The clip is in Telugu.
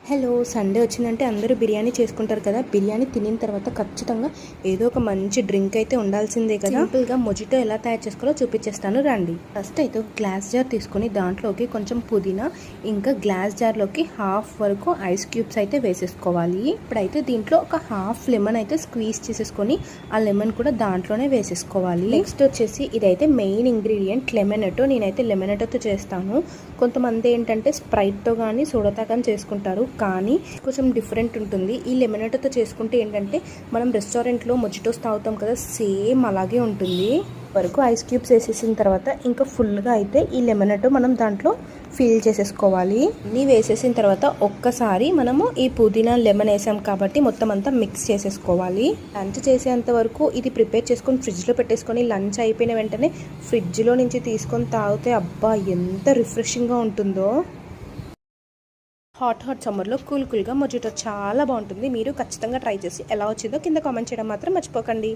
హలో, సండే వచ్చిందంటే అందరూ బిర్యానీ చేసుకుంటారు కదా. బిర్యానీ తినిన తర్వాత ఖచ్చితంగా ఏదో ఒక మంచి డ్రింక్ అయితే ఉండాల్సిందే కదా. సింపుల్గా మొజిటో ఎలా తయారు చేసుకోవాలో చూపించేస్తాను రండి. ఫస్ట్ అయితే ఒక గ్లాస్ జార్ తీసుకొని దాంట్లోకి కొంచెం పుదీనా, ఇంకా గ్లాస్ జార్లోకి హాఫ్ వరకు ఐస్ క్యూబ్స్ అయితే వేసేసుకోవాలి. ఇప్పుడైతే దీంట్లో ఒక హాఫ్ లెమన్ అయితే స్క్వీజ్ చేసేసుకొని ఆ లెమన్ కూడా దాంట్లోనే వేసేసుకోవాలి. నెక్స్ట్ వచ్చేసి ఇదైతే మెయిన్ ఇంగ్రీడియంట్ లెమనటో. నేనైతే లెమనటోతో చేస్తాను. కొంతమంది ఏంటంటే స్ప్రైట్తో కానీ సోడాతో కానీ చేసుకుంటారు, కానీ కొంచెం డిఫరెంట్ ఉంటుంది. ఈ లెమనటోతో చేసుకుంటే ఏంటంటే మనం రెస్టారెంట్లో మొజిటోస్ తాగుతాం కదా, సేమ్ అలాగే ఉంటుంది. వరకు ఐస్ క్యూబ్స్ వేసేసిన తర్వాత ఇంకా ఫుల్గా అయితే ఈ లెమనటో మనం దాంట్లో ఫిల్ చేసేసుకోవాలి. అన్నీ వేసేసిన తర్వాత ఒక్కసారి మనము ఈ పుదీనా లెమన్ వేసాం కాబట్టి మొత్తం అంతా మిక్స్ చేసేసుకోవాలి. లంచ్ చేసేంత వరకు ఇది ప్రిపేర్ చేసుకొని ఫ్రిడ్జ్లో పెట్టేసుకొని లంచ్ అయిపోయిన వెంటనే ఫ్రిడ్జ్లో నుంచి తీసుకొని తాగితే అబ్బా ఎంత రిఫ్రెషింగ్గా ఉంటుందో. హాట్ సమ్మర్లో కూల్గా మొజిటో చాలా బాగుంటుంది. మీరు ఖచ్చితంగా ట్రై చేసి ఎలా వచ్చిందో కింద కామెంట్ చేయడం మాత్రం మర్చిపోకండి.